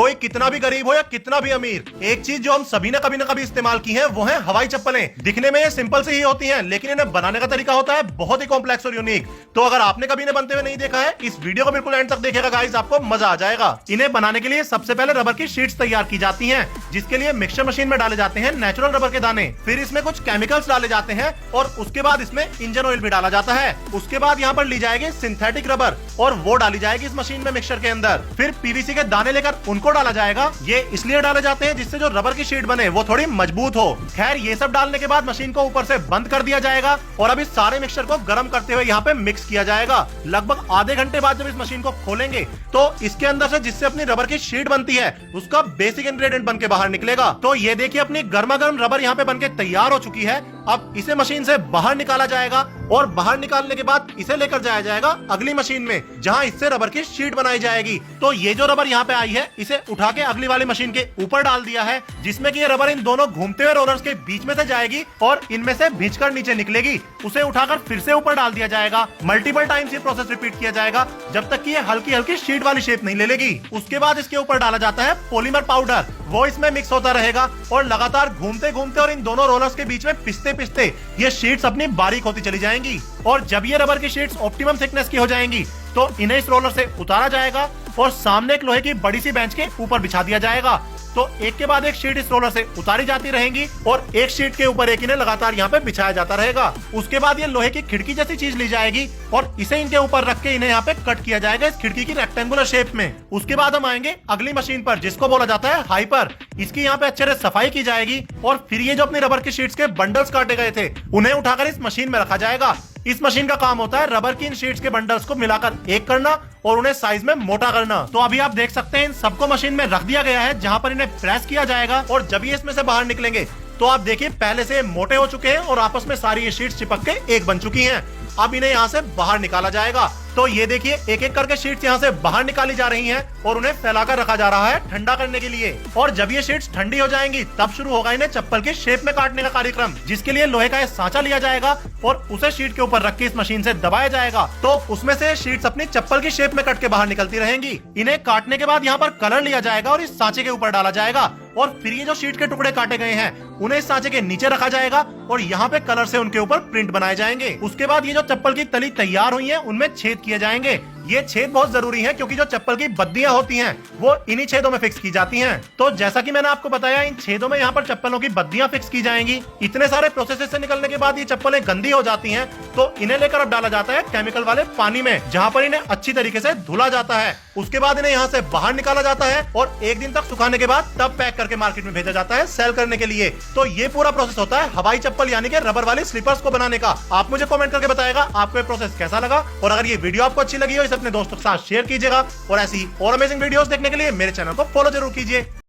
कोई कितना भी गरीब हो या कितना भी अमीर, एक चीज जो हम सभी ने कभी न कभी इस्तेमाल की है वो है हवाई चप्पलें। दिखने में ये सिंपल से ही होती हैं, लेकिन इन्हें बनाने का तरीका होता है बहुत ही कॉम्प्लेक्स और यूनिक। तो अगर आपने कभी इन्हें बनते हुए नहीं देखा है, इस वीडियो को बिल्कुल एंड तक देखिएगा गाइस, आपको मजा आ जाएगा। इन्हें बनाने के लिए सबसे पहले रबर की शीट्स तैयार की जाती हैं, जिसके लिए मिक्सचर मशीन में डाले जाते हैं नेचुरल रबर के दाने। फिर इसमें कुछ केमिकल्स डाले जाते हैं और उसके बाद इसमें इंजन ऑयल भी डाला जाता है। उसके बाद यहाँ पर ली जाएगी सिंथेटिक रबर और वो डाली जाएगी इस मशीन में मिक्सचर के अंदर। फिर पीवीसी के दाने लेकर उनको डाला जाएगा। ये इसलिए डाले जाते हैं जिससे जो रबर की शीट बने वो थोड़ी मजबूत हो। खैर, ये सब डालने के बाद मशीन को ऊपर से बंद कर दिया जाएगा और अब इस सारे मिक्सचर को गर्म करते हुए यहाँ पे मिक्स किया जाएगा। लगभग आधे घंटे बाद जब इस मशीन को खोलेंगे तो इसके अंदर से जिससे अपनी रबर की शीट बनती है उसका बेसिक इंग्रेडिएंट बन के बाहर निकलेगा। तो ये देखिए, अपनी गर्मा गर्म रबर यहाँ पे बनके तैयार हो चुकी है। अब इसे मशीन से बाहर निकाला जाएगा और बाहर निकालने के बाद इसे लेकर जाया जाएगा अगली मशीन में, जहां इससे रबर की शीट बनाई जाएगी। तो ये जो रबर यहाँ पे आई है, इसे उठा के अगली वाली मशीन के ऊपर डाल दिया है, जिसमें कि ये रबर इन दोनों घूमते हुए रोलर्स के बीच में से जाएगी और इनमें से भिंचकर नीचे निकलेगी। उसे उठाकर फिर से ऊपर डाल दिया जाएगा। मल्टीपल टाइम्स ये प्रोसेस रिपीट किया जाएगा जब तक कि ये हल्की हल्की शीट वाली शेप नहीं ले लेगी। उसके बाद इसके ऊपर डाला जाता है पॉलीमर पाउडर, वो इसमें मिक्स होता रहेगा और लगातार घूमते घूमते और इन दोनों रोलर्स के बीच में पिसते पिसते ये शीट्स अपनी बारीक होती चली जाएंगी। और जब ये रबर की शीट्स ऑप्टिमम थिकनेस की हो जाएंगी तो इन्हें इस रोलर से उतारा जाएगा और सामने एक लोहे की बड़ी सी बेंच के ऊपर बिछा दिया जाएगा। तो एक के बाद एक शीट इस रोलर से उतारी जाती रहेंगी और एक शीट के ऊपर एक इन्हें लगातार यहाँ पे बिछाया जाता रहेगा। उसके बाद ये लोहे की खिड़की जैसी चीज ली जाएगी और इसे इनके ऊपर रख के इन्हें यहाँ पे कट किया जाएगा इस खिड़की की रेक्टेंगुलर शेप में। उसके बाद हम आएंगे अगली मशीन पर, जिसको बोला जाता है हाइपर। इसकी यहाँ पे अच्छे से सफाई की जाएगी और फिर ये जो अपनी रबर की शीट्स के बंडल्स काटे गए थे उन्हें उठाकर इस मशीन में रखा जाएगा। इस मशीन का काम होता है रबर की इन शीट्स के बंडल्स को मिलाकर एक करना और उन्हें साइज में मोटा करना। तो अभी आप देख सकते हैं इन सबको मशीन में रख दिया गया है, जहां पर इन्हें प्रेस किया जाएगा और जब ये इसमें से बाहर निकलेंगे तो आप देखिए पहले से मोटे हो चुके हैं और आपस में सारी ये शीट्स चिपक के एक बन चुकी हैं। अब इन्हें यहाँ से बाहर निकाला जाएगा। तो ये देखिए, एक एक करके शीट्स यहाँ से बाहर निकाली जा रही हैं और उन्हें फैलाकर रखा जा रहा है ठंडा करने के लिए। और जब ये शीट्स ठंडी हो जाएंगी तब शुरू होगा इन्हें चप्पल की शेप में काटने का कार्यक्रम, जिसके लिए लोहे का एक सांचा लिया जाएगा और उसे शीट के ऊपर रख के इस मशीन से दबाया जाएगा। तो उसमें से शीट्स अपनी चप्पल की शेप में कट के बाहर निकलती रहेंगी। इन्हें काटने के बाद यहाँ पर कलर लिया जाएगा और इस सांचे के ऊपर डाला जाएगा और फिर ये जो शीट के टुकड़े काटे गए हैं उन्हें इस सांचे के नीचे रखा जाएगा और यहाँ पे कलर से उनके ऊपर प्रिंट बनाए जाएंगे। उसके बाद ये जो चप्पल की तली तैयार हुई है उनमें छेद किए जाएंगे। ये छेद बहुत जरूरी है क्योंकि जो चप्पल की बद्दियां होती हैं वो इन्हीं छेदों में फिक्स की जाती हैं। तो जैसा कि मैंने आपको बताया, इन छेदों में यहाँ पर चप्पलों की बद्दियां फिक्स की जाएंगी। इतने सारे प्रोसेस से निकलने के बाद ये चप्पलें गंदी हो जाती हैं, तो इन्हें लेकर अब डाला जाता है केमिकल वाले पानी में, जहाँ पर इन्हें अच्छी तरीके से धुला जाता है। उसके बाद इन्हें यहाँ से बाहर निकाला जाता है और एक दिन तक सुखाने के बाद तब पैक करके मार्केट में भेजा जाता है सेल करने के लिए। तो ये पूरा प्रोसेस होता है हवाई चप्पल यानी कि रबर वाली स्लीपर्स को बनाने का। आप मुझे कमेंट करके बताएगा आपको ये प्रोसेस कैसा लगा, और अगर ये वीडियो आपको अच्छी लगी हो इसे अपने दोस्तों के साथ शेयर कीजिएगा और ऐसी और अमेजिंग वीडियोस देखने के लिए मेरे चैनल को फॉलो जरूर कीजिए।